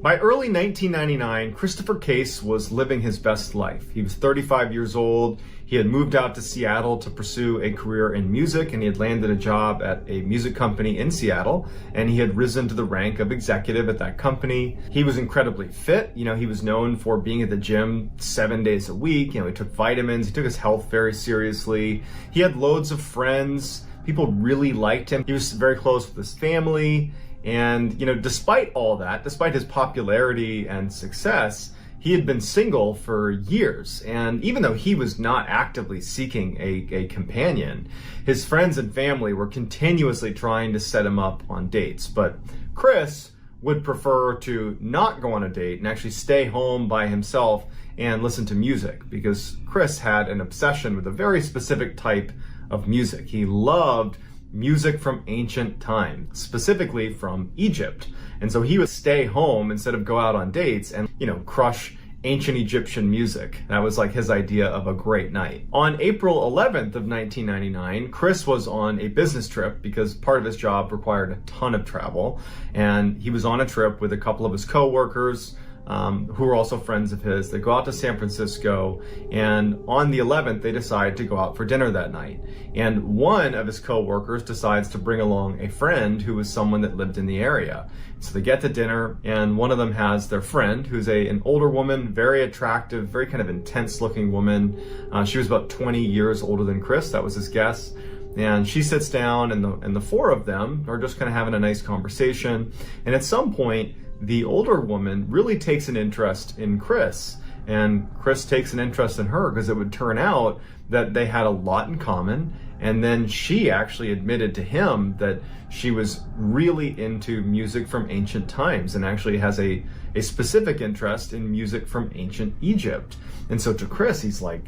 By early 1999, Christopher Case was living his best life. He was 35 years old. He had moved out to Seattle to pursue a career in music, and he had landed a job at a music company in Seattle, and he had risen to the rank of executive at that company. He was incredibly fit. He was known for being at the gym 7 days a week. He took vitamins. He took his health very seriously. He had loads of friends. People really liked him. He was very close with his family. And, despite all that, despite his popularity and success, he had been single for years. And even though he was not actively seeking a companion, his friends and family were continuously trying to set him up on dates. But Chris would prefer to not go on a date and actually stay home by himself and listen to music, because Chris had an obsession with a very specific type of music. He loved music from ancient times, specifically from Egypt. And so he would stay home instead of go out on dates and, crush ancient Egyptian music. That was like his idea of a great night. On April 11th of 1999, Chris was on a business trip because part of his job required a ton of travel. And he was on a trip with a couple of his coworkers, who were also friends of his. They go out to San Francisco, and on the 11th, they decide to go out for dinner that night. And one of his coworkers decides to bring along a friend who was someone that lived in the area. So they get to dinner, and one of them has their friend, who's an older woman, very attractive, very kind of intense looking woman. She was about 20 years older than Chris. That was his guess. And she sits down, and the four of them are just kind of having a nice conversation. And at some point, the older woman really takes an interest in Chris, and Chris takes an interest in her, because it would turn out that they had a lot in common. And then she actually admitted to him that she was really into music from ancient times, and actually has a specific interest in music from ancient Egypt. And so to Chris, he's like,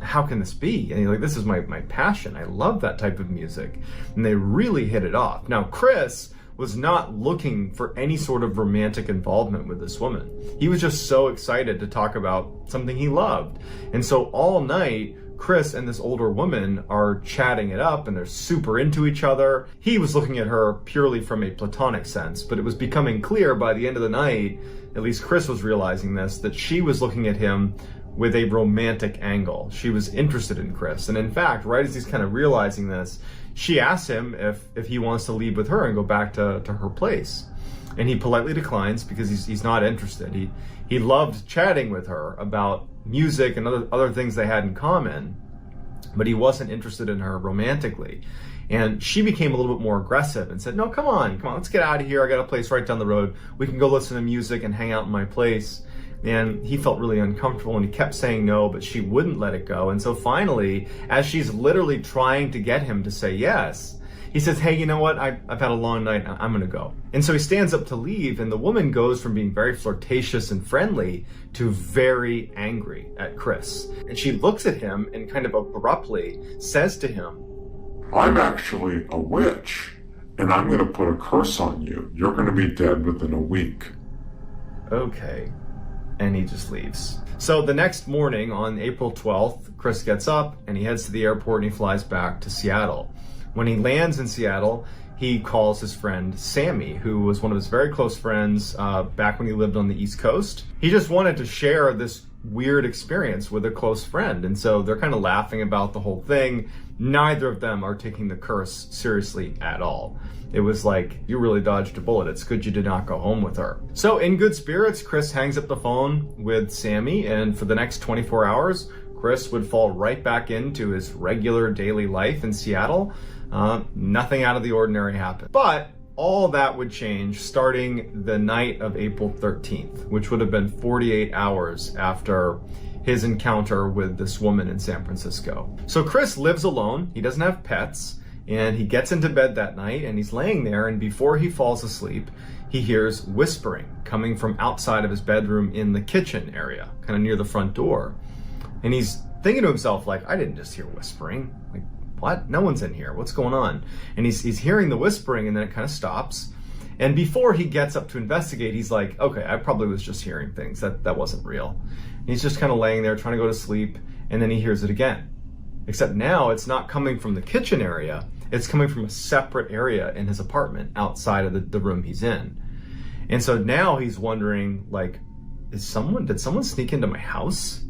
how can this be? And he's like, this is my passion. I love that type of music. And they really hit it off. Now, Chris was not looking for any sort of romantic involvement with this woman. He was just so excited to talk about something he loved. And so all night, Chris and this older woman are chatting it up, and they're super into each other. He was looking at her purely from a platonic sense, but it was becoming clear by the end of the night, at least Chris was realizing this, that she was looking at him with a romantic angle. She was interested in Chris. And in fact, right as he's kind of realizing this, she asks him if he wants to leave with her and go back to her place. And he politely declines, because he's not interested. He loved chatting with her about music and other things they had in common, but he wasn't interested in her romantically. And she became a little bit more aggressive and said, no, come on, let's get out of here. I got a place right down the road. We can go listen to music and hang out in my place. And he felt really uncomfortable, and he kept saying no, but she wouldn't let it go. And so finally, as she's literally trying to get him to say yes, he says, hey, you know what? I've had a long night. I'm going to go. And so he stands up to leave, and the woman goes from being very flirtatious and friendly to very angry at Chris. And she looks at him and kind of abruptly says to him, I'm actually a witch, and I'm going to put a curse on you. You're going to be dead within a week. Okay. And he just leaves. So the next morning, on April 12th, Chris gets up and he heads to the airport and he flies back to Seattle. When he lands in Seattle, he calls his friend Sammy, who was one of his very close friends back when he lived on the East Coast. He just wanted to share this weird experience with a close friend. And so they're kind of laughing about the whole thing. Neither of them are taking the curse seriously at all. It was like, you really dodged a bullet. It's good you did not go home with her. So in good spirits, Chris hangs up the phone with Sammy, and for the next 24 hours, Chris would fall right back into his regular daily life in Seattle. Nothing out of the ordinary happened. But all that would change starting the night of April 13th, which would have been 48 hours after his encounter with this woman in San Francisco. So Chris lives alone. He doesn't have pets. And he gets into bed that night, and he's laying there, and before he falls asleep, he hears whispering coming from outside of his bedroom in the kitchen area, kind of near the front door. And he's thinking to himself, like, I didn't just hear whispering. Like, what? No one's in here. What's going on? And he's hearing the whispering, and then it kind of stops. And before he gets up to investigate, he's like, okay, I probably was just hearing things. That wasn't real. And he's just kind of laying there trying to go to sleep, and then he hears it again. Except now it's not coming from the kitchen area. It's coming from a separate area in his apartment outside of the room he's in. And so now he's wondering, like, did someone sneak into my house?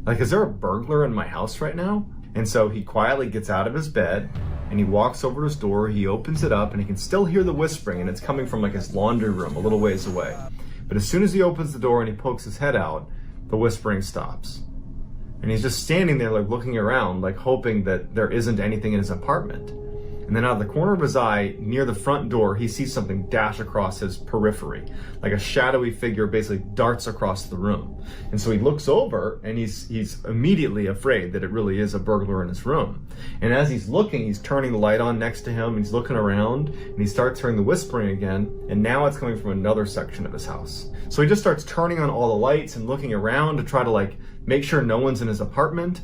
Like, is there a burglar in my house right now? And so he quietly gets out of his bed and he walks over to his door, he opens it up, and he can still hear the whispering, and it's coming from like his laundry room a little ways away. But as soon as he opens the door and he pokes his head out, the whispering stops. And he's just standing there, like, looking around, like hoping that there isn't anything in his apartment. And then out of the corner of his eye, near the front door, he sees something dash across his periphery. Like a shadowy figure basically darts across the room. And so he looks over and he's immediately afraid that it really is a burglar in his room. And as he's looking, he's turning the light on next to him, and he's looking around, and he starts hearing the whispering again, and now it's coming from another section of his house. So he just starts turning on all the lights and looking around to try to, like, make sure no one's in his apartment.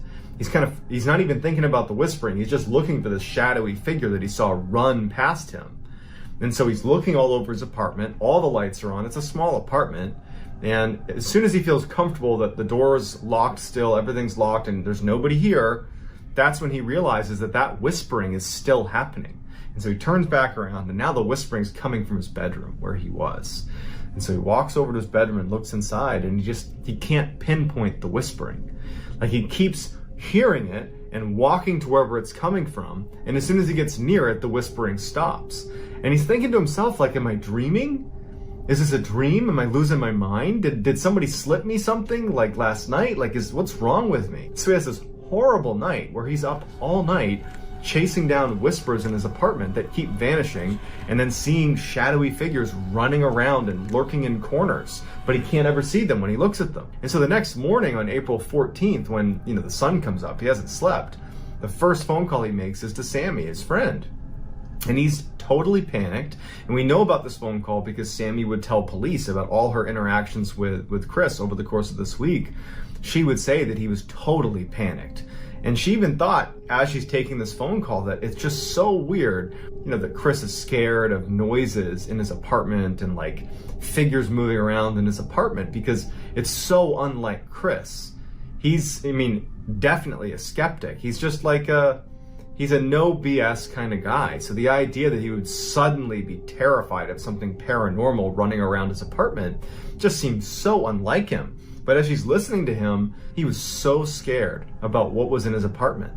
He's not even thinking about the whispering. He's just looking for this shadowy figure that he saw run past him. And so he's looking all over his apartment. All the lights are on. It's a small apartment. And as soon as he feels comfortable that the door is locked still, everything's locked, and there's nobody here, that's when he realizes that that whispering is still happening. And so he turns back around, and now the whispering's coming from his bedroom where he was. And so he walks over to his bedroom and looks inside, and he can't pinpoint the whispering. Like, he keeps hearing it and walking to wherever it's coming from, and as soon as he gets near it, the whispering stops. And he's thinking to himself, like, am I dreaming? Is this a dream? Am I losing my mind? Did somebody slip me something, like, last night? Like, what's wrong with me? So he has this horrible night where he's up all night chasing down whispers in his apartment that keep vanishing, and then seeing shadowy figures running around and lurking in corners, but he can't ever see them when he looks at them. And so the next morning on April 14th, when the sun comes up, he hasn't slept, the first phone call he makes is to Sammy, his friend. And he's totally panicked, and we know about this phone call because Sammy would tell police about all her interactions with Chris over the course of this week. She would say that he was totally panicked. And she even thought, as she's taking this phone call, that it's just so weird, that Chris is scared of noises in his apartment and, like, figures moving around in his apartment, because it's so unlike Chris. He's, definitely a skeptic. He's just like he's a no BS kind of guy. So the idea that he would suddenly be terrified of something paranormal running around his apartment just seems so unlike him. But as she's listening to him, he was so scared about what was in his apartment.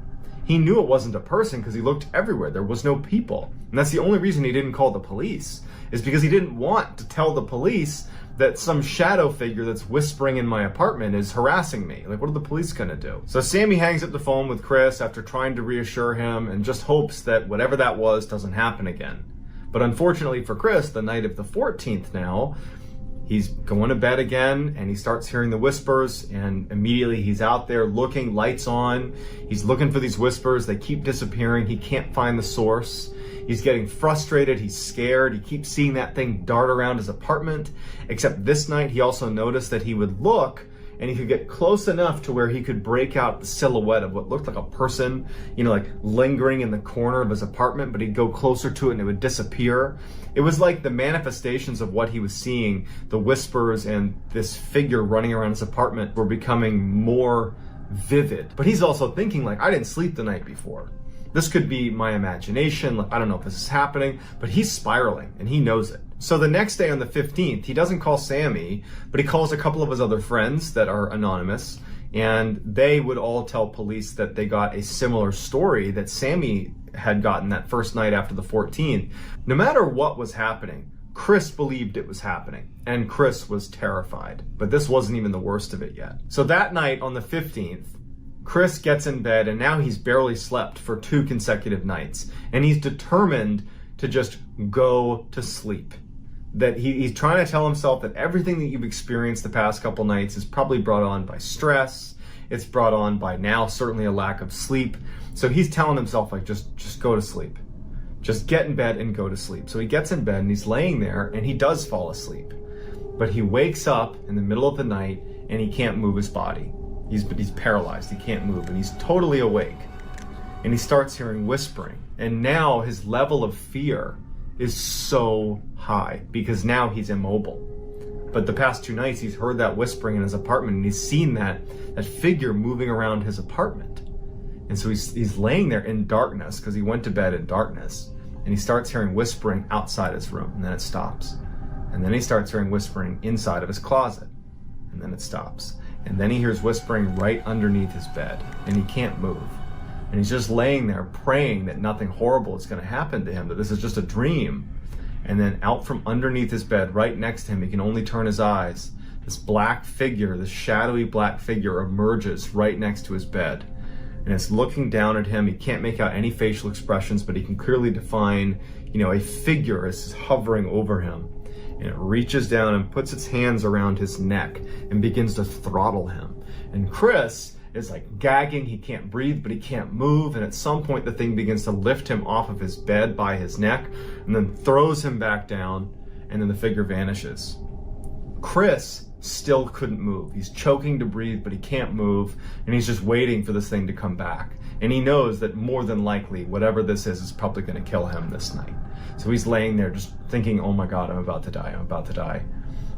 He knew it wasn't a person because he looked everywhere. There was no people. And that's the only reason he didn't call the police, is because he didn't want to tell the police that some shadow figure that's whispering in my apartment is harassing me. Like, what are the police gonna do? So Sammy hangs up the phone with Chris after trying to reassure him and just hopes that whatever that was doesn't happen again. But unfortunately for Chris, the night of the 14th now, he's going to bed again, and he starts hearing the whispers, and immediately he's out there looking, lights on. He's looking for these whispers. They keep disappearing. He can't find the source. He's getting frustrated. He's scared. He keeps seeing that thing dart around his apartment. Except this night, he also noticed that he would look, and he could get close enough to where he could break out the silhouette of what looked like a person, like lingering in the corner of his apartment, but he'd go closer to it and it would disappear. It was like the manifestations of what he was seeing, the whispers and this figure running around his apartment, were becoming more vivid. But he's also thinking, like, I didn't sleep the night before. This could be my imagination. Like, I don't know if this is happening, but he's spiraling and he knows it. So the next day on the 15th, he doesn't call Sammy, but he calls a couple of his other friends that are anonymous, and they would all tell police that they got a similar story that Sammy had gotten that first night after the 14th. No matter what was happening, Chris believed it was happening, and Chris was terrified. But this wasn't even the worst of it yet. So that night on the 15th, Chris gets in bed, and now he's barely slept for 2 consecutive nights, and he's determined to just go to sleep. That he's trying to tell himself that everything that you've experienced the past couple nights is probably brought on by stress. It's brought on by now certainly a lack of sleep. So he's telling himself, like, just go to sleep. Just get in bed and go to sleep. So he gets in bed and he's laying there, and he does fall asleep. But he wakes up in the middle of the night and he can't move his body. He's paralyzed. He can't move, and he's totally awake. And he starts hearing whispering. And now his level of fear is so high because now he's immobile. But the past 2 nights he's heard that whispering in his apartment, and he's seen that figure moving around his apartment. And so he's laying there in darkness because he went to bed in darkness, and he starts hearing whispering outside his room, and then it stops. And then he starts hearing whispering inside of his closet. And then it stops. And then he hears whispering right underneath his bed. And he can't move. And he's just laying there praying that nothing horrible is going to happen to him, that this is just a dream. And then out from underneath his bed, right next to him, he can only turn his eyes. This black figure, this shadowy black figure emerges right next to his bed. And it's looking down at him. He can't make out any facial expressions, but he can clearly define, a figure is hovering over him. And it reaches down and puts its hands around his neck and begins to throttle him. And Chris is like gagging, he can't breathe, but he can't move. And at some point the thing begins to lift him off of his bed by his neck and then throws him back down, and then the figure vanishes. Chris still couldn't move. He's choking to breathe, but he can't move, and he's just waiting for this thing to come back. And he knows that more than likely, whatever this is probably going to kill him this night. So he's laying there just thinking, oh my God, I'm about to die, I'm about to die.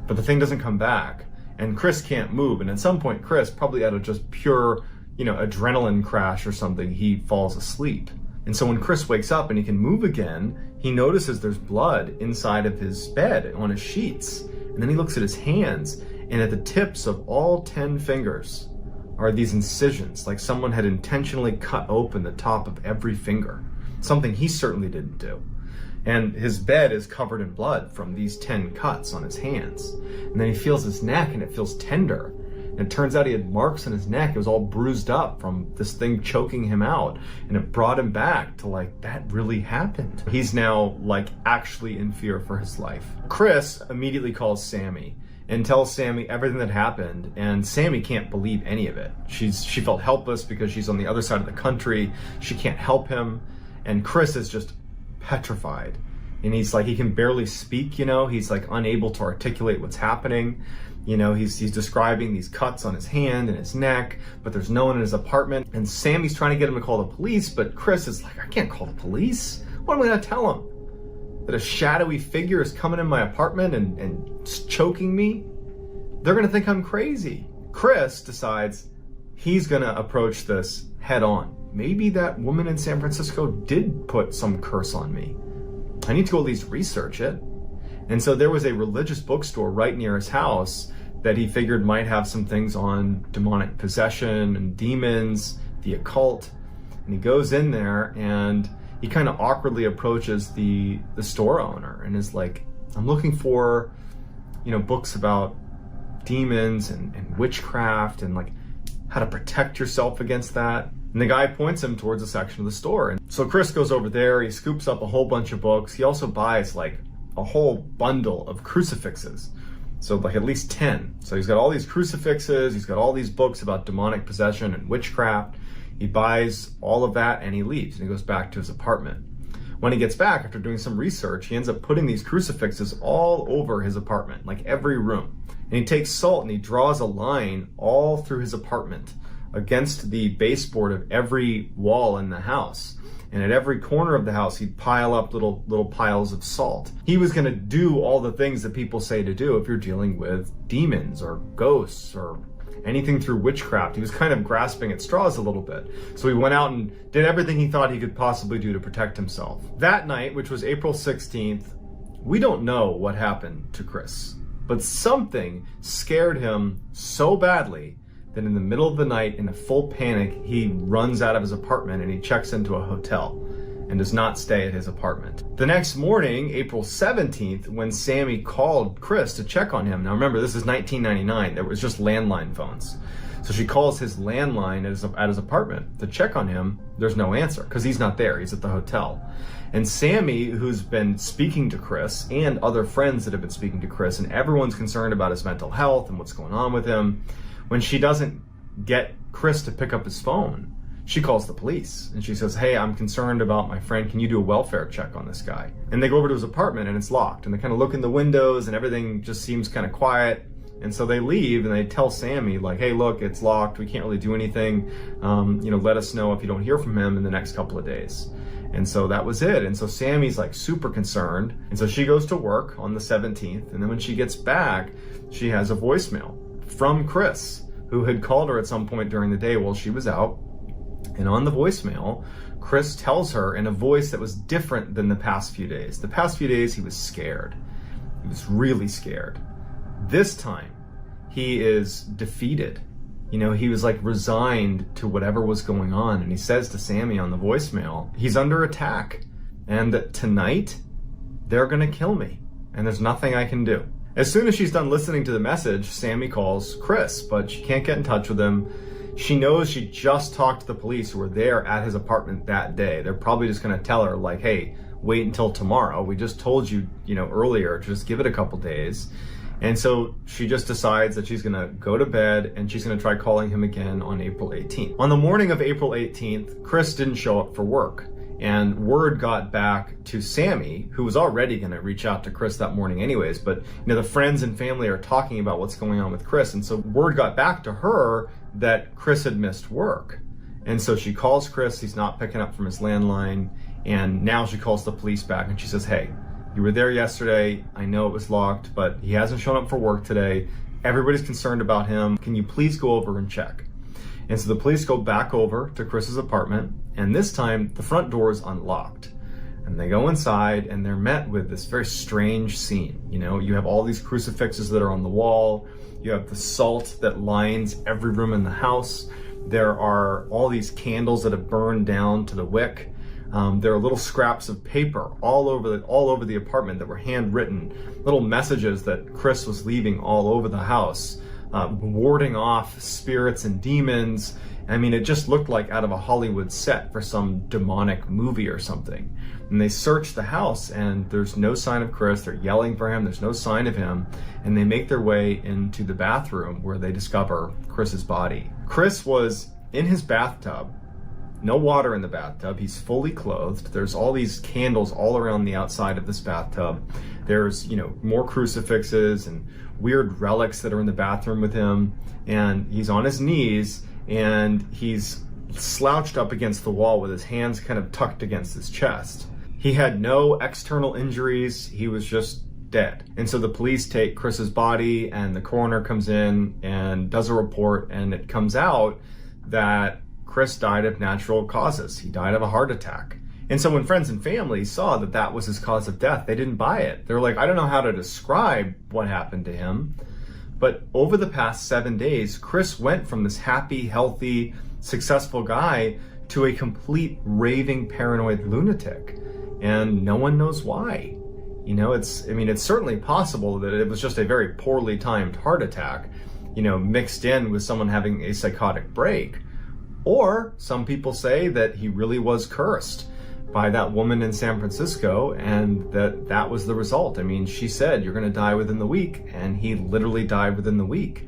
But the thing doesn't come back, and Chris can't move. And at some point, Chris, probably out of just pure, adrenaline crash or something, he falls asleep. And so when Chris wakes up and he can move again, he notices there's blood inside of his bed on his sheets. And then he looks at his hands, and at the tips of all 10 fingers are these incisions, like someone had intentionally cut open the top of every finger, something he certainly didn't do. And his bed is covered in blood from these 10 cuts on his hands. And then he feels his neck, and it feels tender. And it turns out he had marks on his neck. It was all bruised up from this thing choking him out. And it brought him back to that really happened. He's now actually in fear for his life. Chris immediately calls Sammy and tells Sammy everything that happened. And Sammy can't believe any of it. She felt helpless because she's on the other side of the country. She can't help him. And Chris is just petrified. And he's he can barely speak, he's unable to articulate what's happening. He's describing these cuts on his hand and his neck, but there's no one in his apartment. And Sammy's trying to get him to call the police, but Chris is I can't call the police. What am I gonna tell him? That a shadowy figure is coming in my apartment and choking me? They're gonna think I'm crazy. Chris decides he's gonna approach this head on. Maybe that woman in San Francisco did put some curse on me. I need to go at least research it. And so there was a religious bookstore right near his house that he figured might have some things on demonic possession and demons, the occult. And he goes in there and he kind of awkwardly approaches the store owner and is like, I'm looking for, books about demons and witchcraft and how to protect yourself against that. And the guy points him towards a section of the store. And so Chris goes over there, he scoops up a whole bunch of books. He also buys a whole bundle of crucifixes. So at least 10. So he's got all these crucifixes, he's got all these books about demonic possession and witchcraft. He buys all of that and he leaves and he goes back to his apartment. When he gets back after doing some research, he ends up putting these crucifixes all over his apartment, every room. And he takes salt and he draws a line all through his apartment against the baseboard of every wall in the house. And at every corner of the house, he'd pile up little piles of salt. He was going to do all the things that people say to do if you're dealing with demons or ghosts or anything through witchcraft. He was kind of grasping at straws a little bit. So he went out and did everything he thought he could possibly do to protect himself. That night, which was April 16th, we don't know what happened to Chris, but something scared him so badly that in the middle of the night, in a full panic, he runs out of his apartment and he checks into a hotel and does not stay at his apartment. The next morning, April 17th, when Sammy called Chris to check on him. Now remember, this is 1999. There was just landline phones. So she calls his landline at his apartment to check on him. There's no answer because he's not there. He's at the hotel. And Sammy, who's been speaking to Chris and other friends that have been speaking to Chris, and everyone's concerned about his mental health and what's going on with him, when she doesn't get Chris to pick up his phone, she calls the police and she says, hey, I'm concerned about my friend. Can you do a welfare check on this guy? And they go over to his apartment and it's locked. And they kind of look in the windows and everything just seems kind of quiet. And so they leave and they tell Sammy hey, look, it's locked. We can't really do anything. Let us know if you don't hear from him in the next couple of days. And so that was it. And so Sammy's super concerned. And so she goes to work on the 17th. And then when she gets back, she has a voicemail from Chris, who had called her at some point during the day while she was out. And on the voicemail, Chris tells her in a voice that was different than the past few days. The past few days, he was scared. He was really scared. This time, he is defeated. You know, he was like resigned to whatever was going on. And he says to Sammy on the voicemail, he's under attack. And that tonight, they're gonna kill me. And there's nothing I can do. As soon as she's done listening to the message, Sammy calls Chris, but she can't get in touch with him. She knows she just talked to the police who were there at his apartment that day. They're probably just gonna tell her like, hey, wait until tomorrow. We just told you, earlier, just give it a couple days. And so she just decides that she's gonna go to bed and she's gonna try calling him again on April 18th. On the morning of April 18th, Chris didn't show up for work. And word got back to Sammy, who was already gonna reach out to Chris that morning anyways, but the friends and family are talking about what's going on with Chris. And so word got back to her that Chris had missed work. And so she calls Chris, he's not picking up from his landline. And now she calls the police back and she says, hey, you were there yesterday. I know it was locked, but he hasn't shown up for work today. Everybody's concerned about him. Can you please go over and check? And so the police go back over to Chris's apartment, and this time the front door is unlocked. And they go inside and they're met with this very strange scene. You have all these crucifixes that are on the wall. You have the salt that lines every room in the house. There are all these candles that have burned down to the wick. There are little scraps of paper all over the apartment that were handwritten, little messages that Chris was leaving all over the house, warding off spirits and demons. I mean, it just looked like out of a Hollywood set for some demonic movie or something. And they search the house and there's no sign of Chris. They're yelling for him. There's no sign of him. And they make their way into the bathroom where they discover Chris's body. Chris was in his bathtub. No water in the bathtub. He's fully clothed. There's all these candles all around the outside of this bathtub. There's, more crucifixes and weird relics that are in the bathroom with him. And he's on his knees and he's slouched up against the wall with his hands kind of tucked against his chest. He had no external injuries. He was just dead. And so the police take Chris's body and the coroner comes in and does a report, and it comes out that Chris died of natural causes. He died of a heart attack. And so when friends and family saw that that was his cause of death, they didn't buy it. They were like, I don't know how to describe what happened to him. But over the past 7 days, Chris went from this happy, healthy, successful guy to a complete raving paranoid lunatic. And no one knows why. It's certainly possible that it was just a very poorly timed heart attack, mixed in with someone having a psychotic break. Or some people say that he really was cursed by that woman in San Francisco and that was the result. She said, you're going to die within the week, and he literally died within the week.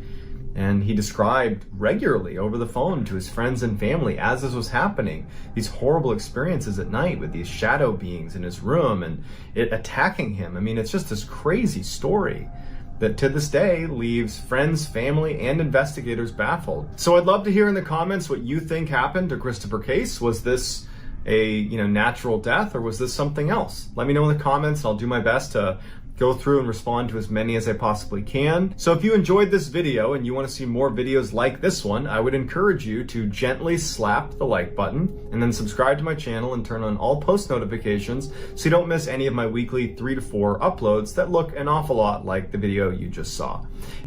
And he described regularly over the phone to his friends and family as this was happening, these horrible experiences at night with these shadow beings in his room and it attacking him. It's just this crazy story that to this day leaves friends, family, and investigators baffled. So I'd love to hear in the comments what you think happened to Christopher Case. Was this a natural death, or was this something else? Let me know in the comments. I'll do my best to go through and respond to as many as I possibly can. So if you enjoyed this video and you want to see more videos like this one, I would encourage you to gently slap the like button and then subscribe to my channel and turn on all post notifications so you don't miss any of my weekly 3 to 4 uploads that look an awful lot like the video you just saw.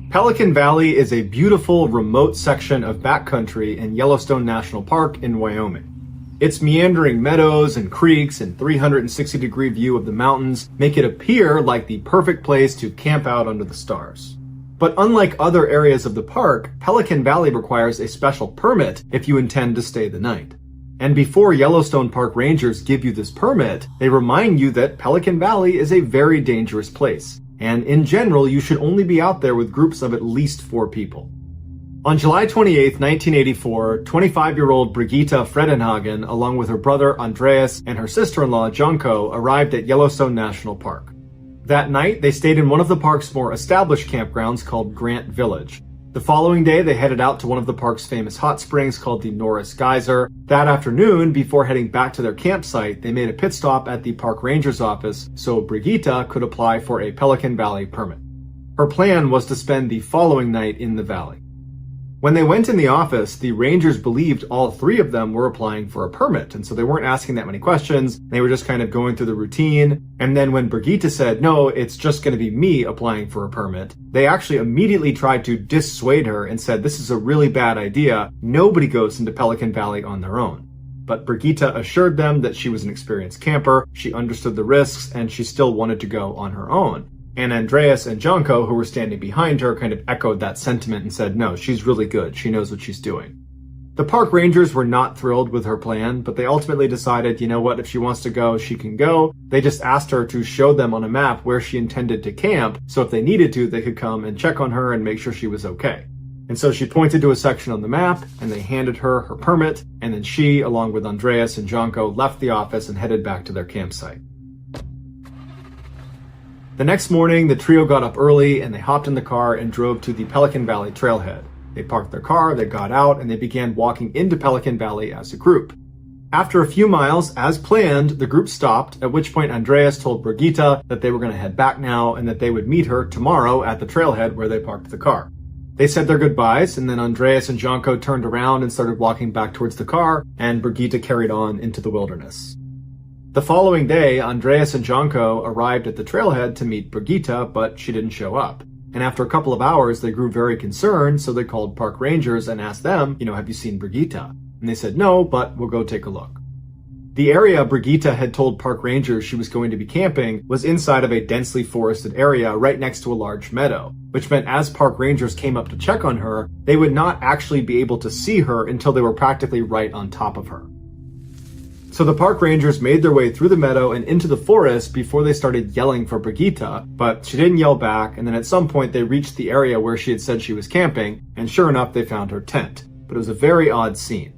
Pelican Valley is a beautiful remote section of backcountry in Yellowstone National Park in Wyoming. Its meandering meadows and creeks and 360-degree view of the mountains make it appear like the perfect place to camp out under the stars. But unlike other areas of the park, Pelican Valley requires a special permit if you intend to stay the night. And before Yellowstone Park rangers give you this permit, they remind you that Pelican Valley is a very dangerous place. And in general, you should only be out there with groups of at least 4 people. On July 28, 1984, 25-year-old Brigitte Fredenhagen, along with her brother Andreas and her sister-in-law Junko, arrived at Yellowstone National Park. That night, they stayed in one of the park's more established campgrounds called Grant Village. The following day, they headed out to one of the park's famous hot springs called the Norris Geyser. That afternoon, before heading back to their campsite, they made a pit stop at the park ranger's office so Brigitte could apply for a Pelican Valley permit. Her plan was to spend the following night in the valley. When they went in the office, the Rangers believed all three of them were applying for a permit, and so they weren't asking that many questions. They were just kind of going through the routine. And then when Brigitte said, no, it's just going to be me applying for a permit, they actually immediately tried to dissuade her and said, this is a really bad idea. Nobody goes into Pelican Valley on their own. But Brigitte assured them that she was an experienced camper, she understood the risks, and she still wanted to go on her own. And Andreas and Janko, who were standing behind her, kind of echoed that sentiment and said, no, she's really good. She knows what she's doing. The park rangers were not thrilled with her plan, but they ultimately decided, you know what, if she wants to go, she can go. They just asked her to show them on a map where she intended to camp, so if they needed to, they could come and check on her and make sure she was okay. And so she pointed to a section on the map, and they handed her her permit, and then she, along with Andreas and Janko, left the office and headed back to their campsite. The next morning, the trio got up early, and they hopped in the car and drove to the Pelican Valley trailhead. They parked their car, they got out, and they began walking into Pelican Valley as a group. After a few miles, as planned, the group stopped, at which point Andreas told Brigitte that they were going to head back now and that they would meet her tomorrow at the trailhead where they parked the car. They said their goodbyes, and then Andreas and Janko turned around and started walking back towards the car, and Brigitte carried on into the wilderness. The following day, Andreas and Janko arrived at the trailhead to meet Brigitte, but she didn't show up. And after a couple of hours, they grew very concerned, so they called park rangers and asked them, have you seen Brigitte? And they said no, but we'll go take a look. The area Brigitte had told park rangers she was going to be camping was inside of a densely forested area right next to a large meadow, which meant as park rangers came up to check on her, they would not actually be able to see her until they were practically right on top of her. So the park rangers made their way through the meadow and into the forest before they started yelling for Brigitte, but she didn't yell back, and then at some point they reached the area where she had said she was camping, and sure enough they found her tent. But it was a very odd scene.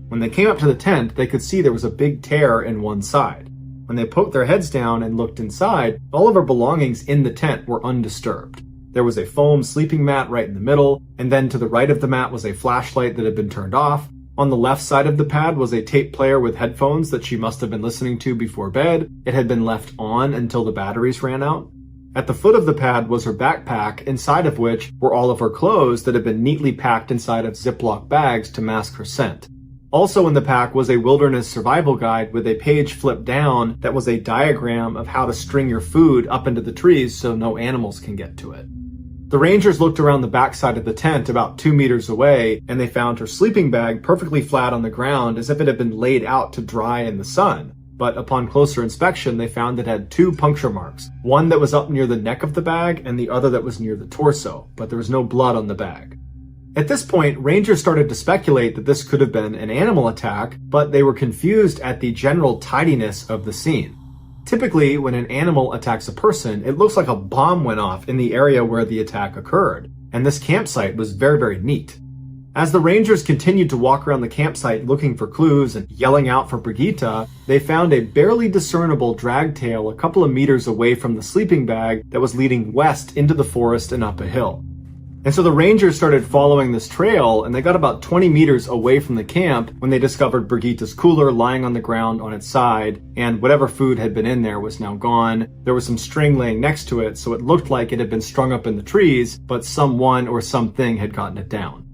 When they came up to the tent, they could see there was a big tear in one side. When they poked their heads down and looked inside, all of her belongings in the tent were undisturbed. There was a foam sleeping mat right in the middle, and then to the right of the mat was a flashlight that had been turned off. On the left side of the pad was a tape player with headphones that she must have been listening to before bed. It had been left on until the batteries ran out. At the foot of the pad was her backpack, inside of which were all of her clothes that had been neatly packed inside of Ziploc bags to mask her scent. Also in the pack was a wilderness survival guide with a page flipped down that was a diagram of how to string your food up into the trees so no animals can get to it. The rangers looked around the backside of the tent about 2 meters away, and they found her sleeping bag perfectly flat on the ground as if it had been laid out to dry in the sun. But upon closer inspection, they found it had 2 puncture marks, one that was up near the neck of the bag and the other that was near the torso, but there was no blood on the bag. At this point, rangers started to speculate that this could have been an animal attack, but they were confused at the general tidiness of the scene. Typically, when an animal attacks a person, it looks like a bomb went off in the area where the attack occurred, and this campsite was very, very neat. As the rangers continued to walk around the campsite looking for clues and yelling out for Brigitte, they found a barely discernible drag tail a couple of meters away from the sleeping bag that was leading west into the forest and up a hill. And so the rangers started following this trail, and they got about 20 meters away from the camp when they discovered Brigitte's cooler lying on the ground on its side, and whatever food had been in there was now gone. There was some string laying next to it, so it looked like it had been strung up in the trees, but someone or something had gotten it down.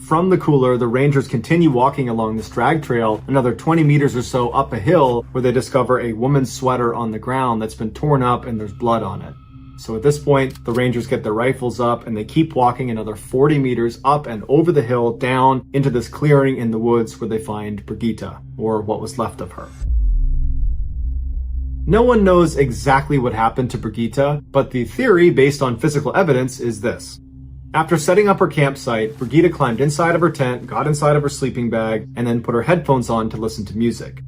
From the cooler, the rangers continue walking along this drag trail another 20 meters or so up a hill where they discover a woman's sweater on the ground that's been torn up and there's blood on it. So at this point, the rangers get their rifles up and they keep walking another 40 meters up and over the hill down into this clearing in the woods where they find Brigitte, or what was left of her. No one knows exactly what happened to Brigitte, but the theory based on physical evidence is this. After setting up her campsite, Brigitte climbed inside of her tent, got inside of her sleeping bag, and then put her headphones on to listen to music.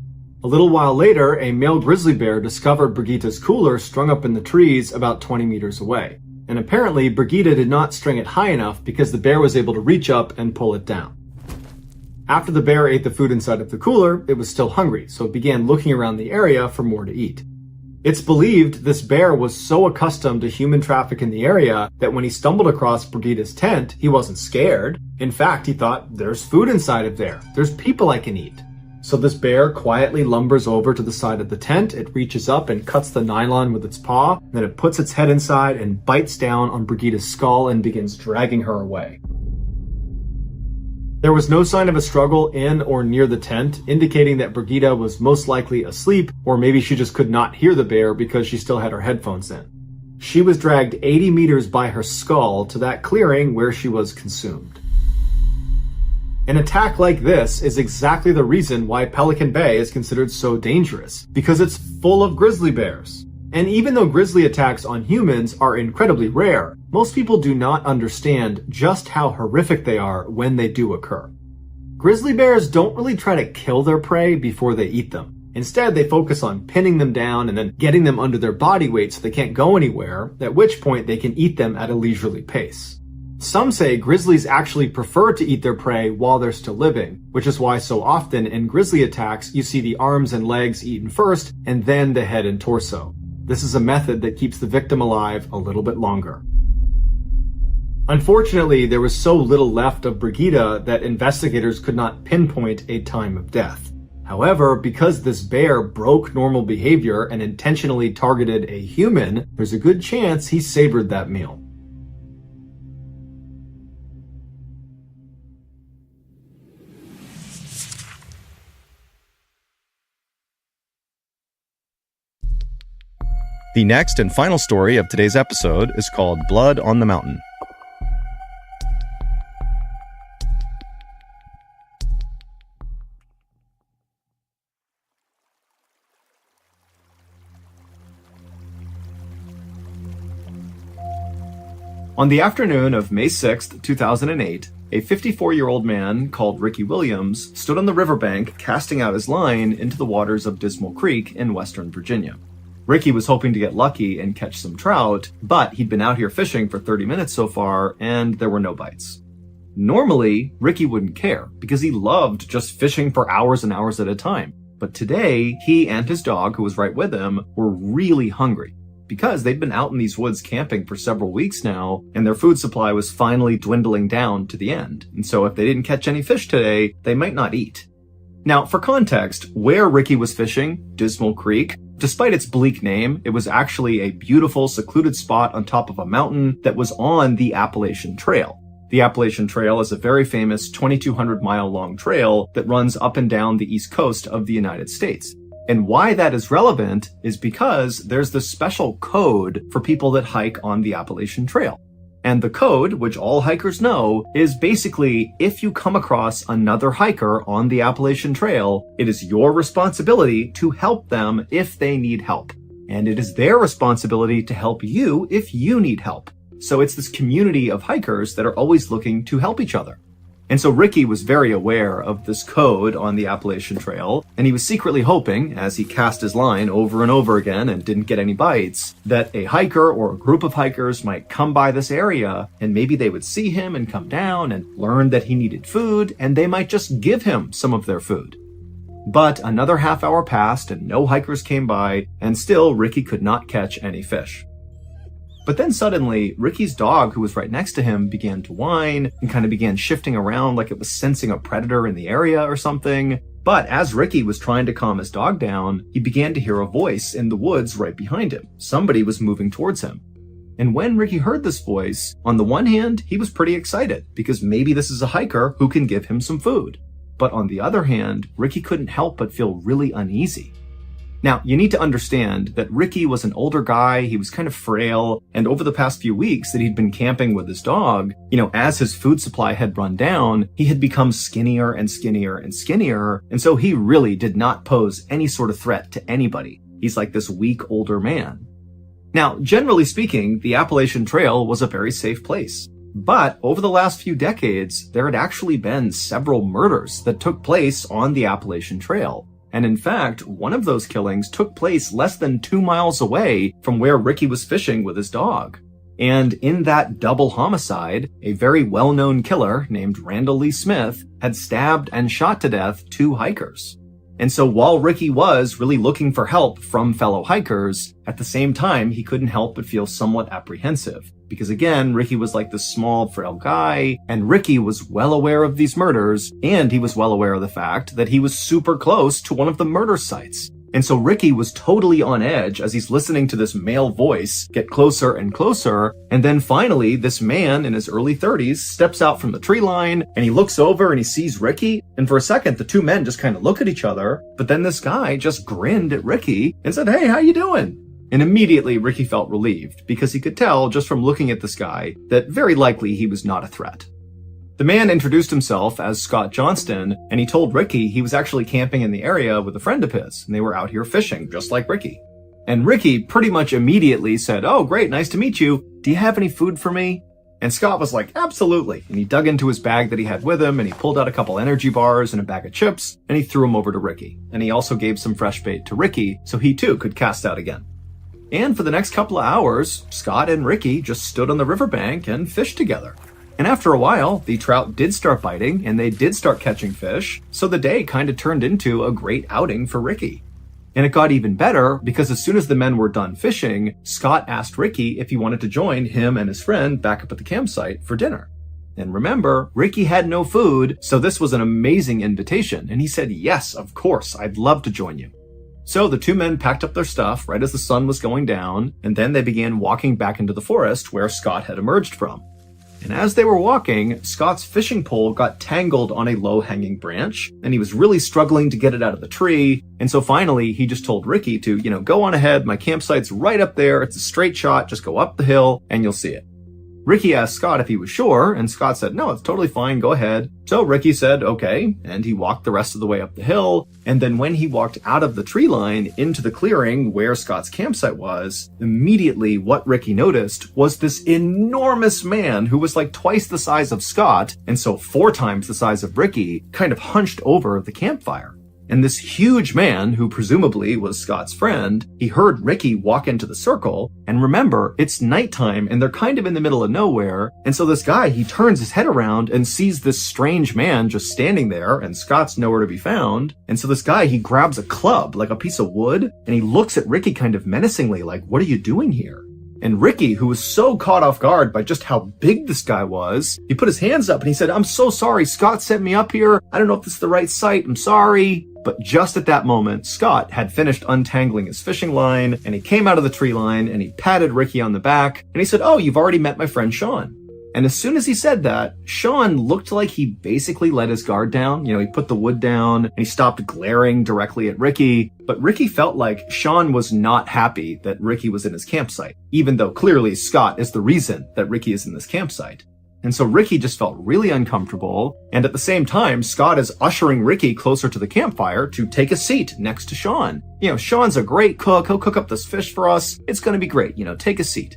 A little while later, a male grizzly bear discovered Brigitte's cooler strung up in the trees about 20 meters away. And apparently, Brigitte did not string it high enough because the bear was able to reach up and pull it down. After the bear ate the food inside of the cooler, it was still hungry, so it began looking around the area for more to eat. It's believed this bear was so accustomed to human traffic in the area that when he stumbled across Brigitte's tent, he wasn't scared. In fact, he thought, there's food inside of there. There's people I can eat. So this bear quietly lumbers over to the side of the tent, it reaches up and cuts the nylon with its paw, then it puts its head inside and bites down on Brigitte's skull and begins dragging her away. There was no sign of a struggle in or near the tent, indicating that Brigida was most likely asleep, or maybe she just could not hear the bear because she still had her headphones in. She was dragged 80 meters by her skull to that clearing where she was consumed. An attack like this is exactly the reason why Pelican Bay is considered so dangerous, because it's full of grizzly bears. And even though grizzly attacks on humans are incredibly rare, most people do not understand just how horrific they are when they do occur. Grizzly bears don't really try to kill their prey before they eat them. Instead, they focus on pinning them down and then getting them under their body weight so they can't go anywhere, at which point they can eat them at a leisurely pace. Some say grizzlies actually prefer to eat their prey while they're still living, which is why so often in grizzly attacks you see the arms and legs eaten first and then the head and torso. This is a method that keeps the victim alive a little bit longer. Unfortunately, there was so little left of Brigida that investigators could not pinpoint a time of death. However, because this bear broke normal behavior and intentionally targeted a human, there's a good chance he savored that meal. The next and final story of today's episode is called Blood on the Mountain. On the afternoon of May 6th, 2008, a 54-year-old man called Ricky Williams stood on the riverbank casting out his line into the waters of Dismal Creek in western Virginia. Ricky was hoping to get lucky and catch some trout, but he'd been out here fishing for 30 minutes so far, and there were no bites. Normally, Ricky wouldn't care, because he loved just fishing for hours and hours at a time. But today, he and his dog, who was right with him, were really hungry, because they'd been out in these woods camping for several weeks now, and their food supply was finally dwindling down to the end. And so if they didn't catch any fish today, they might not eat. Now, for context, where Ricky was fishing, Dismal Creek, despite its bleak name, it was actually a beautiful, secluded spot on top of a mountain that was on the Appalachian Trail. The Appalachian Trail is a very famous 2,200-mile-long trail that runs up and down the east coast of the United States. And why that is relevant is because there's this special code for people that hike on the Appalachian Trail. And the code, which all hikers know, is basically if you come across another hiker on the Appalachian Trail, it is your responsibility to help them if they need help. And it is their responsibility to help you if you need help. So it's this community of hikers that are always looking to help each other. And so Ricky was very aware of this code on the Appalachian Trail, and he was secretly hoping, as he cast his line over and over again and didn't get any bites, that a hiker or a group of hikers might come by this area, and maybe they would see him and come down and learn that he needed food, and they might just give him some of their food. But another half hour passed and no hikers came by, and still Ricky could not catch any fish. But then suddenly, Ricky's dog, who was right next to him, began to whine and kind of began shifting around like it was sensing a predator in the area or something. But as Ricky was trying to calm his dog down, he began to hear a voice in the woods right behind him. Somebody was moving towards him. And when Ricky heard this voice, on the one hand, he was pretty excited because maybe this is a hiker who can give him some food. But on the other hand, Ricky couldn't help but feel really uneasy. Now, you need to understand that Ricky was an older guy, he was kind of frail, and over the past few weeks that he'd been camping with his dog, as his food supply had run down, he had become skinnier and skinnier and skinnier, and so he really did not pose any sort of threat to anybody. He's like this weak older man. Now, generally speaking, the Appalachian Trail was a very safe place. But over the last few decades, there had actually been several murders that took place on the Appalachian Trail. And in fact, one of those killings took place less than 2 miles away from where Ricky was fishing with his dog. And in that double homicide, a very well-known killer named Randall Lee Smith had stabbed and shot to death 2 hikers. And so while Ricky was really looking for help from fellow hikers, at the same time, he couldn't help but feel somewhat apprehensive. Because again, Ricky was like this small, frail guy, and Ricky was well aware of these murders, and he was well aware of the fact that he was super close to one of the murder sites. And so Ricky was totally on edge as he's listening to this male voice get closer and closer. And then finally, this man in his early 30s steps out from the tree line and he looks over and he sees Ricky. And for a second, the two men just kind of look at each other. But then this guy just grinned at Ricky and said, "Hey, how you doing?" And immediately Ricky felt relieved because he could tell just from looking at this guy that very likely he was not a threat. The man introduced himself as Scott Johnston, and he told Ricky he was actually camping in the area with a friend of his, and they were out here fishing, just like Ricky. And Ricky pretty much immediately said, "Oh, great, nice to meet you. Do you have any food for me?" And Scott was like, "Absolutely." And he dug into his bag that he had with him, and he pulled out a couple energy bars and a bag of chips, and he threw them over to Ricky. And he also gave some fresh bait to Ricky, so he too could cast out again. And for the next couple of hours, Scott and Ricky just stood on the riverbank and fished together. And after a while, the trout did start biting and they did start catching fish, so the day kind of turned into a great outing for Ricky. And it got even better because as soon as the men were done fishing, Scott asked Ricky if he wanted to join him and his friend back up at the campsite for dinner. And remember, Ricky had no food, so this was an amazing invitation, and he said, "Yes, of course, I'd love to join you." So the two men packed up their stuff right as the sun was going down, and then they began walking back into the forest where Scott had emerged from. And as they were walking, Scott's fishing pole got tangled on a low-hanging branch, and he was really struggling to get it out of the tree. And so finally, he just told Ricky to, go on ahead. My campsite's right up there. It's a straight shot. Just go up the hill and you'll see it. Ricky asked Scott if he was sure, and Scott said, "No, it's totally fine. Go ahead." So Ricky said, "Okay," and he walked the rest of the way up the hill. And then when he walked out of the tree line into the clearing where Scott's campsite was, immediately what Ricky noticed was this enormous man who was like twice the size of Scott, and so 4 times the size of Ricky, kind of hunched over the campfire. And this huge man, who presumably was Scott's friend, he heard Ricky walk into the circle, and remember, it's nighttime and they're kind of in the middle of nowhere, and so this guy, he turns his head around and sees this strange man just standing there, and Scott's nowhere to be found, and so this guy, he grabs a club, like a piece of wood, and he looks at Ricky kind of menacingly, like, "What are you doing here?" And Ricky, who was so caught off guard by just how big this guy was, he put his hands up and he said, "I'm so sorry, Scott sent me up here. I don't know if this is the right site. I'm sorry." But just at that moment, Scott had finished untangling his fishing line, and he came out of the tree line and he patted Ricky on the back and he said, "Oh, you've already met my friend Sean." And as soon as he said that, Sean looked like he basically let his guard down. He put the wood down and he stopped glaring directly at Ricky. But Ricky felt like Sean was not happy that Ricky was in his campsite, even though clearly Scott is the reason that Ricky is in this campsite. And so Ricky just felt really uncomfortable. And at the same time, Scott is ushering Ricky closer to the campfire to take a seat next to Sean. Sean's a great cook. He'll cook up this fish for us. It's going to be great. Take a seat.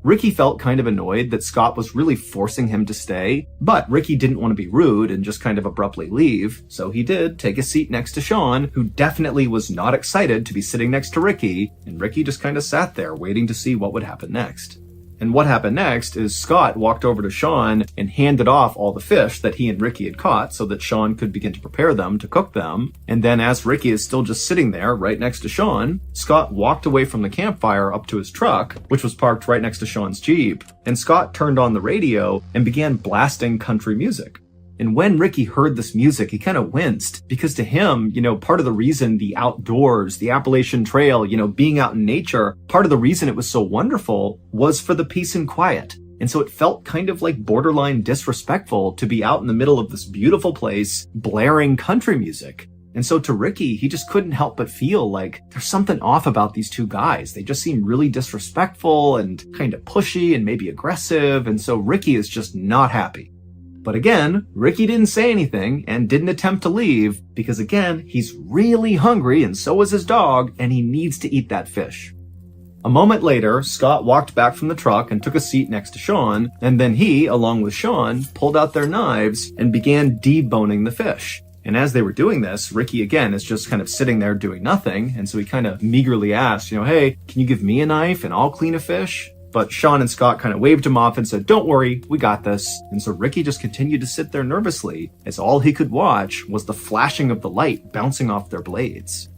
Ricky felt kind of annoyed that Scott was really forcing him to stay, but Ricky didn't want to be rude and just kind of abruptly leave, so he did take a seat next to Sean, who definitely was not excited to be sitting next to Ricky, and Ricky just kind of sat there waiting to see what would happen next. And what happened next is Scott walked over to Sean and handed off all the fish that he and Ricky had caught so that Sean could begin to prepare them to cook them. And then as Ricky is still just sitting there right next to Sean, Scott walked away from the campfire up to his truck, which was parked right next to Sean's Jeep. And Scott turned on the radio and began blasting country music. And when Ricky heard this music, he kind of winced because to him, part of the reason the outdoors, the Appalachian Trail, being out in nature, part of the reason it was so wonderful was for the peace and quiet. And so it felt kind of like borderline disrespectful to be out in the middle of this beautiful place, blaring country music. And so to Ricky, he just couldn't help but feel like there's something off about these two guys. They just seem really disrespectful and kind of pushy and maybe aggressive. And so Ricky is just not happy. But again, Ricky didn't say anything and didn't attempt to leave because again, he's really hungry and so is his dog and he needs to eat that fish. A moment later, Scott walked back from the truck and took a seat next to Sean, and then he, along with Sean, pulled out their knives and began deboning the fish. And as they were doing this, Ricky again is just kind of sitting there doing nothing, and so he kind of meagerly asked, "Hey, can you give me a knife and I'll clean a fish?" But Sean and Scott kind of waved him off and said, "Don't worry, we got this." And so Ricky just continued to sit there nervously as all he could watch was the flashing of the light bouncing off their blades.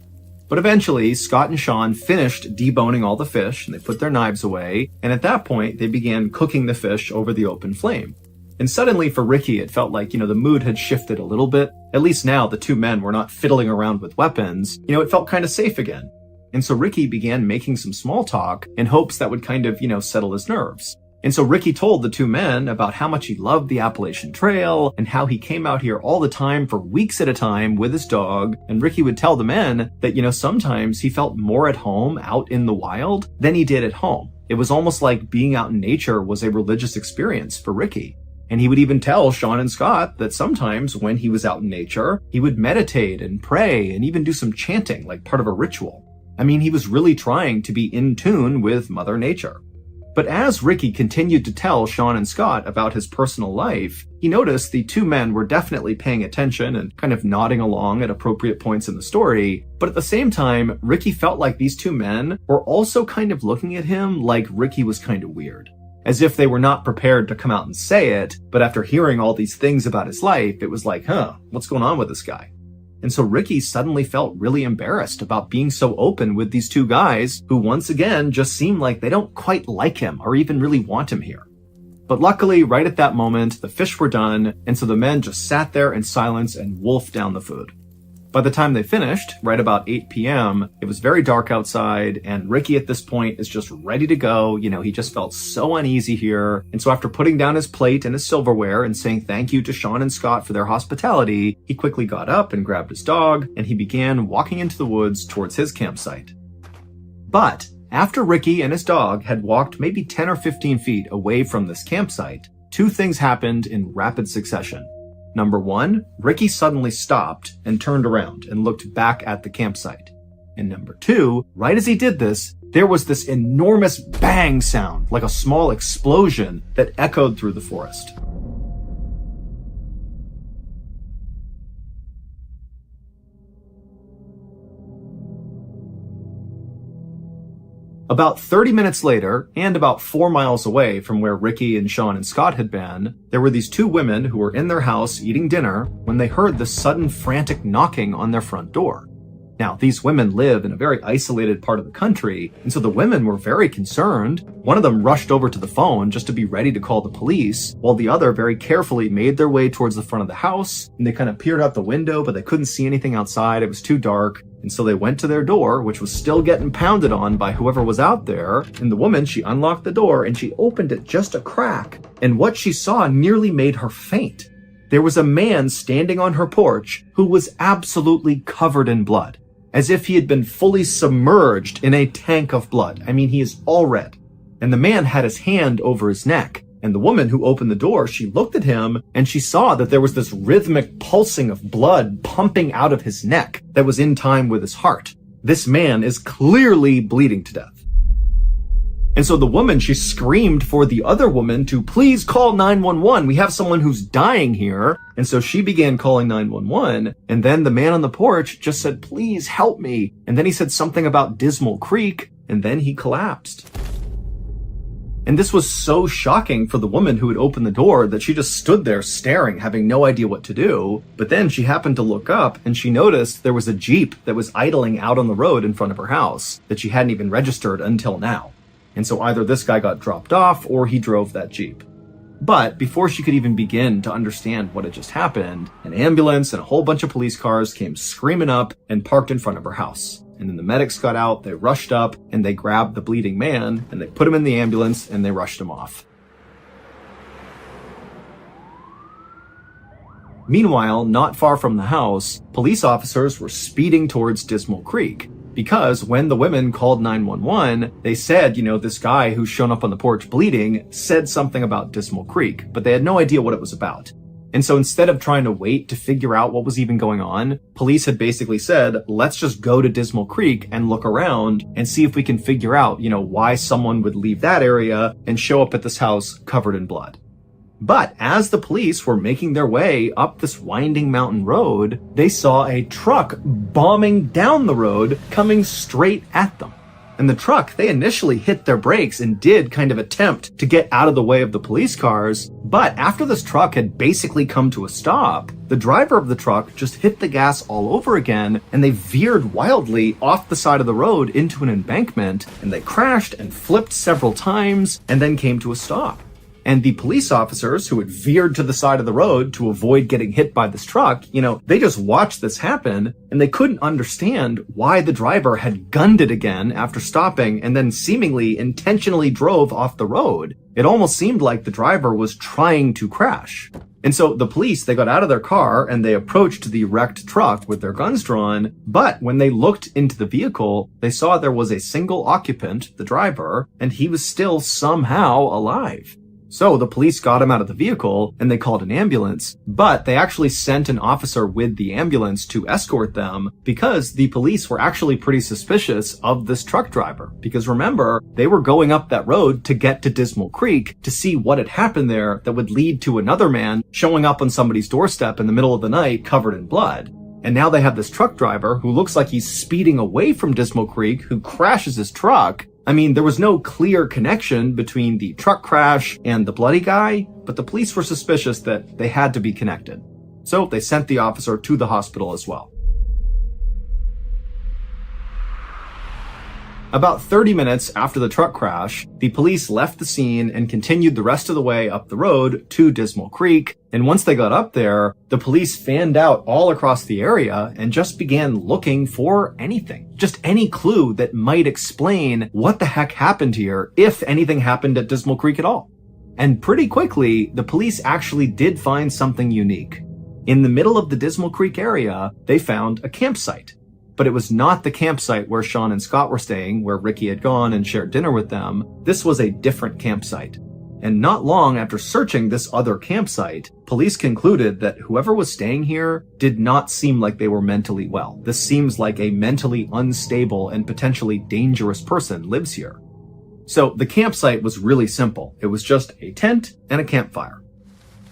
But eventually, Scott and Sean finished deboning all the fish and they put their knives away. And at that point, they began cooking the fish over the open flame. And suddenly for Ricky, it felt like, the mood had shifted a little bit. At least now the two men were not fiddling around with weapons. It felt kind of safe again. And so Ricky began making some small talk in hopes that would kind of, settle his nerves. And so Ricky told the two men about how much he loved the Appalachian Trail and how he came out here all the time for weeks at a time with his dog. And Ricky would tell the men that, sometimes he felt more at home out in the wild than he did at home. It was almost like being out in nature was a religious experience for Ricky. And he would even tell Sean and Scott that sometimes when he was out in nature, he would meditate and pray and even do some chanting like part of a ritual. I mean, he was really trying to be in tune with Mother Nature. But as Ricky continued to tell Sean and Scott about his personal life, he noticed the two men were definitely paying attention and kind of nodding along at appropriate points in the story. But at the same time, Ricky felt like these two men were also kind of looking at him like Ricky was kind of weird. As if they were not prepared to come out and say it, but after hearing all these things about his life, it was like, what's going on with this guy? And so Ricky suddenly felt really embarrassed about being so open with these two guys who once again just seem like they don't quite like him or even really want him here. But luckily, right at that moment, the fish were done, and so the men just sat there in silence and wolfed down the food. By the time they finished, right about 8 p.m., it was very dark outside, and Ricky at this point is just ready to go. He just felt so uneasy here. And so after putting down his plate and his silverware and saying thank you to Sean and Scott for their hospitality, he quickly got up and grabbed his dog, and he began walking into the woods towards his campsite. But after Ricky and his dog had walked maybe 10 or 15 feet away from this campsite, two things happened in rapid succession. Number one, Ricky suddenly stopped and turned around and looked back at the campsite. And number two, right as he did this, there was this enormous bang sound, like a small explosion that echoed through the forest. About 30 minutes later, and about 4 miles away from where Ricky and Sean and Scott had been, there were these two women who were in their house eating dinner when they heard this sudden frantic knocking on their front door. Now, these women live in a very isolated part of the country, and so the women were very concerned. One of them rushed over to the phone just to be ready to call the police, while the other very carefully made their way towards the front of the house, and they kind of peered out the window, but they couldn't see anything outside. It was too dark. And so they went to their door, which was still getting pounded on by whoever was out there. And the woman, she unlocked the door and she opened it just a crack. And what she saw nearly made her faint. There was a man standing on her porch who was absolutely covered in blood, as if he had been fully submerged in a tank of blood. I mean, he is all red. And the man had his hand over his neck. And the woman who opened the door, she looked at him and she saw that there was this rhythmic pulsing of blood pumping out of his neck that was in time with his heart. This man is clearly bleeding to death. And so the woman, she screamed for the other woman to please call 911. We have someone who's dying here. And so she began calling 911. And then the man on the porch just said, please help me. And then he said something about Dismal Creek. And then he collapsed. And this was so shocking for the woman who had opened the door that she just stood there staring, having no idea what to do. But then she happened to look up and she noticed there was a Jeep that was idling out on the road in front of her house that she hadn't even registered until now. And so either this guy got dropped off or he drove that Jeep. But before she could even begin to understand what had just happened, an ambulance and a whole bunch of police cars came screaming up and parked in front of her house. And then the medics got out, they rushed up, and they grabbed the bleeding man, and they put him in the ambulance, and they rushed him off. Meanwhile, not far from the house, police officers were speeding towards Dismal Creek, because when the women called 911, they said, this guy who's shown up on the porch bleeding said something about Dismal Creek, but they had no idea what it was about. And so instead of trying to wait to figure out what was even going on, police had basically said, let's just go to Dismal Creek and look around and see if we can figure out, why someone would leave that area and show up at this house covered in blood. But as the police were making their way up this winding mountain road, they saw a truck bombing down the road coming straight at them. And the truck, they initially hit their brakes and did kind of attempt to get out of the way of the police cars. But after this truck had basically come to a stop, the driver of the truck just hit the gas all over again, and they veered wildly off the side of the road into an embankment, and they crashed and flipped several times and then came to a stop. And the police officers who had veered to the side of the road to avoid getting hit by this truck, they just watched this happen, and they couldn't understand why the driver had gunned it again after stopping and then seemingly intentionally drove off the road. It almost seemed like the driver was trying to crash. And so the police, they got out of their car and they approached the wrecked truck with their guns drawn. But when they looked into the vehicle, they saw there was a single occupant, the driver, and he was still somehow alive. So the police got him out of the vehicle and they called an ambulance, but they actually sent an officer with the ambulance to escort them because the police were actually pretty suspicious of this truck driver. Because remember, they were going up that road to get to Dismal Creek to see what had happened there that would lead to another man showing up on somebody's doorstep in the middle of the night covered in blood. And now they have this truck driver who looks like he's speeding away from Dismal Creek, who crashes his truck. I mean, there was no clear connection between the truck crash and the bloody guy, but the police were suspicious that they had to be connected. So they sent the officer to the hospital as well. About 30 minutes after the truck crash, the police left the scene and continued the rest of the way up the road to Dismal Creek. And once they got up there, the police fanned out all across the area and just began looking for anything. Just any clue that might explain what the heck happened here, if anything happened at Dismal Creek at all. And pretty quickly, the police actually did find something unique. In the middle of the Dismal Creek area, they found a campsite. But it was not the campsite where Sean and Scott were staying, where Ricky had gone and shared dinner with them. This was a different campsite. And not long after searching this other campsite, police concluded that whoever was staying here did not seem like they were mentally well. This seems like a mentally unstable and potentially dangerous person lives here. So the campsite was really simple. It was just a tent and a campfire.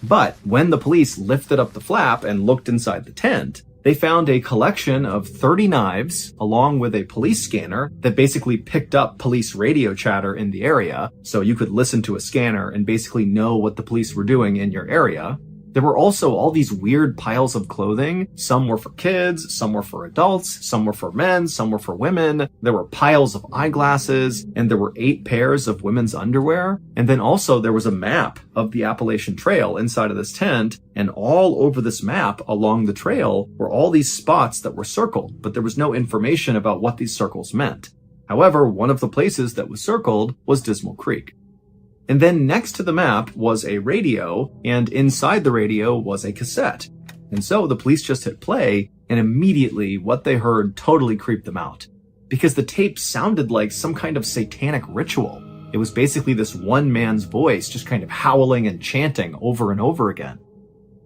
But when the police lifted up the flap and looked inside the tent, they found a collection of 30 knives along with a police scanner that basically picked up police radio chatter in the area, so you could listen to a scanner and basically know what the police were doing in your area. There were also all these weird piles of clothing. Some were for kids, some were for adults, some were for men, some were for women. There were piles of eyeglasses, and there were 8 pairs of women's underwear. And then also there was a map of the Appalachian Trail inside of this tent, and all over this map along the trail were all these spots that were circled, but there was no information about what these circles meant. However, one of the places that was circled was Dismal Creek. And then next to the map was a radio, and inside the radio was a cassette. And so the police just hit play, and immediately what they heard totally creeped them out. Because the tape sounded like some kind of satanic ritual. It was basically this one man's voice just kind of howling and chanting over and over again.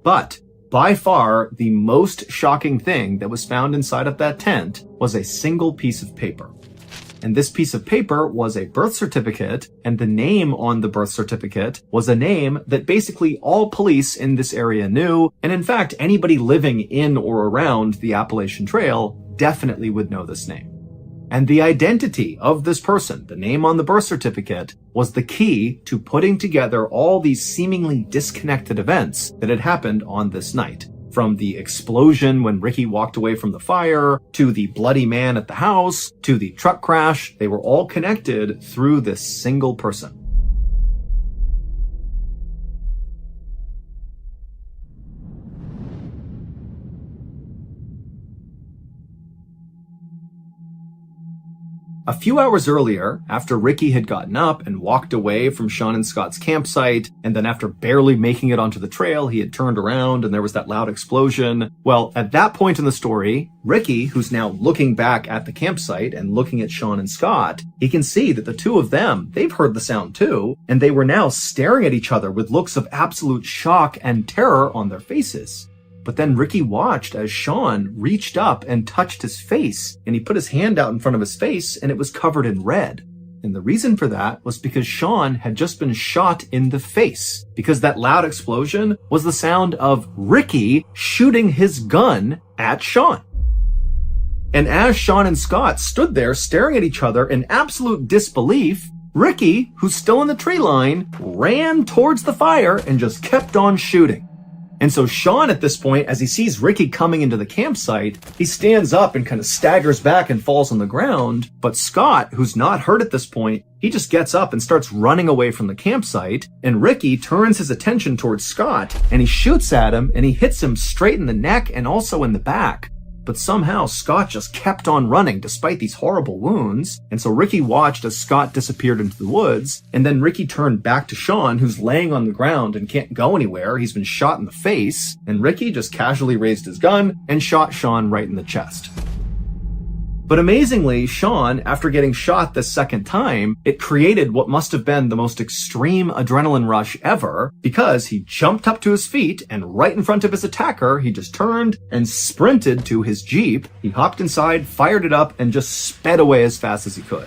But by far, the most shocking thing that was found inside of that tent was a single piece of paper. And this piece of paper was a birth certificate, and the name on the birth certificate was a name that basically all police in this area knew, and in fact, anybody living in or around the Appalachian Trail definitely would know this name. And the identity of this person, the name on the birth certificate, was the key to putting together all these seemingly disconnected events that had happened on this night. From the explosion when Ricky walked away from the fire, to the bloody man at the house, to the truck crash, they were all connected through this single person. A few hours earlier, after Ricky had gotten up and walked away from Sean and Scott's campsite, and then after barely making it onto the trail, he had turned around and there was that loud explosion. Well, at that point in the story, Ricky, who's now looking back at the campsite and looking at Sean and Scott, he can see that the two of them, they've heard the sound too, and they were now staring at each other with looks of absolute shock and terror on their faces. But then Ricky watched as Sean reached up and touched his face, and he put his hand out in front of his face and it was covered in red. And the reason for that was because Sean had just been shot in the face, because that loud explosion was the sound of Ricky shooting his gun at Sean. And as Sean and Scott stood there staring at each other in absolute disbelief, Ricky, who's still in the tree line, ran towards the fire and just kept on shooting. And so Sean, at this point, as he sees Ricky coming into the campsite, he stands up and kind of staggers back and falls on the ground. But Scott, who's not hurt at this point, he just gets up and starts running away from the campsite. And Ricky turns his attention towards Scott and he shoots at him and he hits him straight in the neck and also in the back. But somehow Scott just kept on running despite these horrible wounds. And so Ricky watched as Scott disappeared into the woods. And then Ricky turned back to Sean, who's laying on the ground and can't go anywhere. He's been shot in the face. And Ricky just casually raised his gun and shot Sean right in the chest. But amazingly, Sean, after getting shot this second time, it created what must have been the most extreme adrenaline rush ever, because he jumped up to his feet and right in front of his attacker, he just turned and sprinted to his Jeep. He hopped inside, fired it up, and just sped away as fast as he could.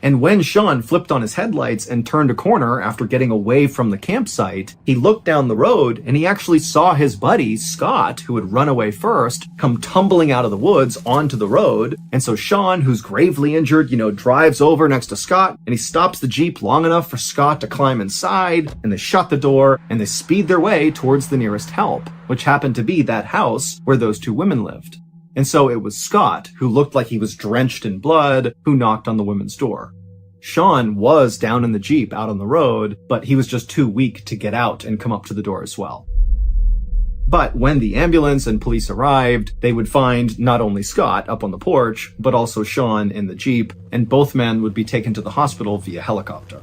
And when Sean flipped on his headlights and turned a corner after getting away from the campsite, he looked down the road and he actually saw his buddy, Scott, who had run away first, come tumbling out of the woods onto the road. And so Sean, who's gravely injured, drives over next to Scott and he stops the Jeep long enough for Scott to climb inside, and they shut the door and they speed their way towards the nearest help, which happened to be that house where those two women lived. And so it was Scott, who looked like he was drenched in blood, who knocked on the women's door. Sean was down in the Jeep out on the road, but he was just too weak to get out and come up to the door as well. But when the ambulance and police arrived, they would find not only Scott up on the porch, but also Sean in the Jeep, and both men would be taken to the hospital via helicopter.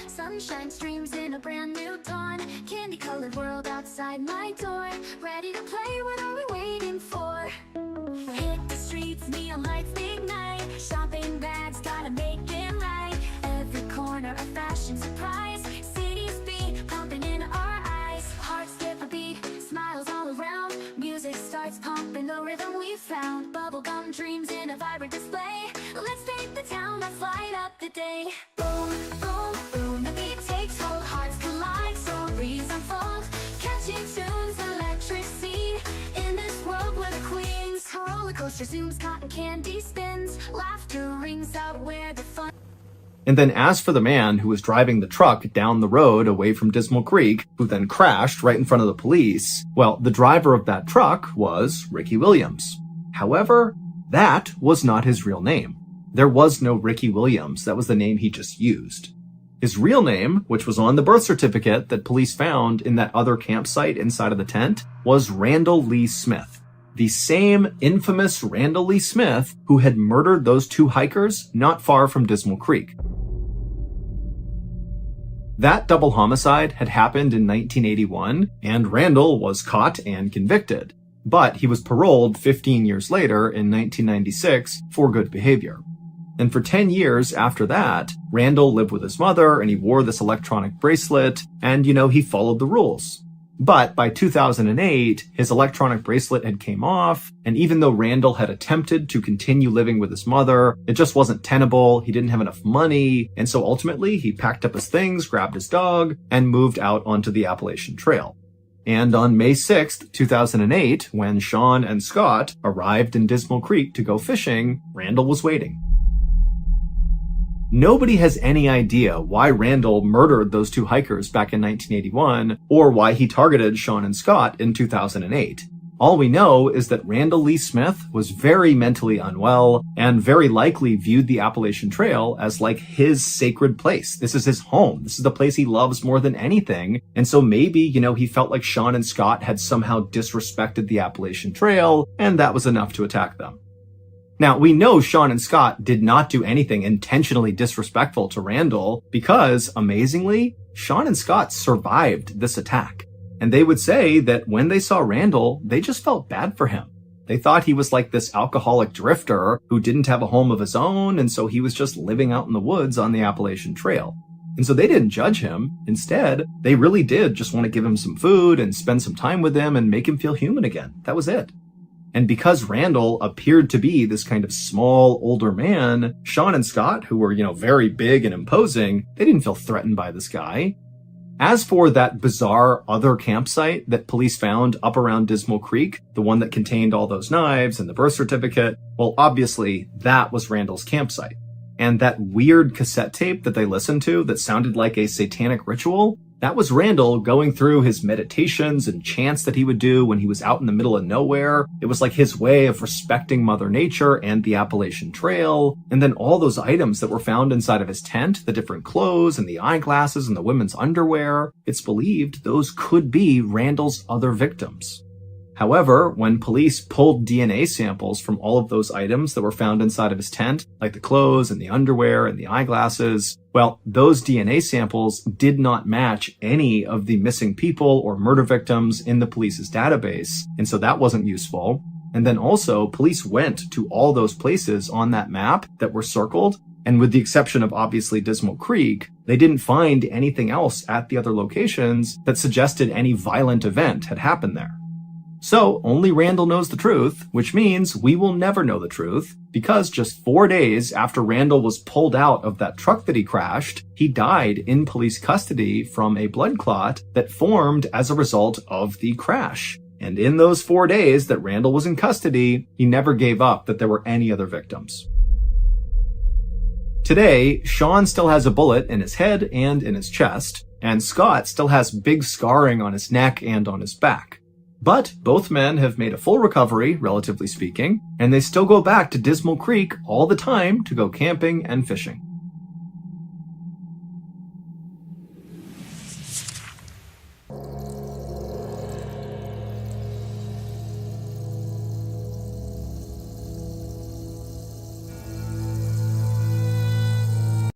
Sunshine streams in a brand new dawn. Candy-colored world outside my door. Ready to play, what are we waiting for? Hit the streets, neon lights ignite. Shopping bags, gotta make it right. Every corner a fashion surprise. Cities beat, pumping in our eyes. Hearts skip a beat, smiles all around. Music starts pumping the rhythm we found. Bubblegum dreams in a vibrant display. Let's take the town, let's light up the day. Boom, boom, boom, the beat takes hold. Hearts collide, stories unfold. Catchy tunes, electric scene. In this world we're the queens. Roller coaster zooms, cotton candy spins. Laughter rings out where the fun. And then as for the man who was driving the truck down the road away from Dismal Creek, who then crashed right in front of the police, well, the driver of that truck was Ricky Williams. However, that was not his real name. There was no Ricky Williams. That was the name he just used. His real name, which was on the birth certificate that police found in that other campsite inside of the tent, was Randall Lee Smith. The same infamous Randall Lee Smith who had murdered those two hikers not far from Dismal Creek. That double homicide had happened in 1981, and Randall was caught and convicted. But he was paroled 15 years later in 1996 for good behavior. And for 10 years after that, Randall lived with his mother and he wore this electronic bracelet and, he followed the rules. But by 2008, his electronic bracelet had came off, and even though Randall had attempted to continue living with his mother, it just wasn't tenable, he didn't have enough money, and so ultimately he packed up his things, grabbed his dog, and moved out onto the Appalachian Trail. And on May 6th, 2008, when Sean and Scott arrived in Dismal Creek to go fishing, Randall was waiting. Nobody has any idea why Randall murdered those two hikers back in 1981, or why he targeted Sean and Scott in 2008. All we know is that Randall Lee Smith was very mentally unwell and very likely viewed the Appalachian Trail as like his sacred place. This is his home. This is the place he loves more than anything. And so maybe, he felt like Sean and Scott had somehow disrespected the Appalachian Trail, and that was enough to attack them. Now, we know Sean and Scott did not do anything intentionally disrespectful to Randall because, amazingly, Sean and Scott survived this attack. And they would say that when they saw Randall, they just felt bad for him. They thought he was like this alcoholic drifter who didn't have a home of his own, and so he was just living out in the woods on the Appalachian Trail. And so they didn't judge him. Instead, they really did just want to give him some food and spend some time with him and make him feel human again. That was it. And because Randall appeared to be this kind of small, older man, Sean and Scott, who were, very big and imposing, they didn't feel threatened by this guy. As for that bizarre other campsite that police found up around Dismal Creek, the one that contained all those knives and the birth certificate, well, obviously, that was Randall's campsite. And that weird cassette tape that they listened to that sounded like a satanic ritual, that was Randall going through his meditations and chants that he would do when he was out in the middle of nowhere. It was like his way of respecting Mother Nature and the Appalachian Trail. And then all those items that were found inside of his tent, the different clothes and the eyeglasses and the women's underwear, it's believed those could be Randall's other victims. However, when police pulled DNA samples from all of those items that were found inside of his tent, like the clothes and the underwear and the eyeglasses, well, those DNA samples did not match any of the missing people or murder victims in the police's database, and so that wasn't useful. And then also, police went to all those places on that map that were circled, and with the exception of obviously Dismal Creek, they didn't find anything else at the other locations that suggested any violent event had happened there. So only Randall knows the truth, which means we will never know the truth, because just 4 days after Randall was pulled out of that truck that he crashed, he died in police custody from a blood clot that formed as a result of the crash. And in those 4 days that Randall was in custody, he never gave up that there were any other victims. Today, Sean still has a bullet in his head and in his chest, and Scott still has big scarring on his neck and on his back. But both men have made a full recovery, relatively speaking, and they still go back to Dismal Creek all the time to go camping and fishing.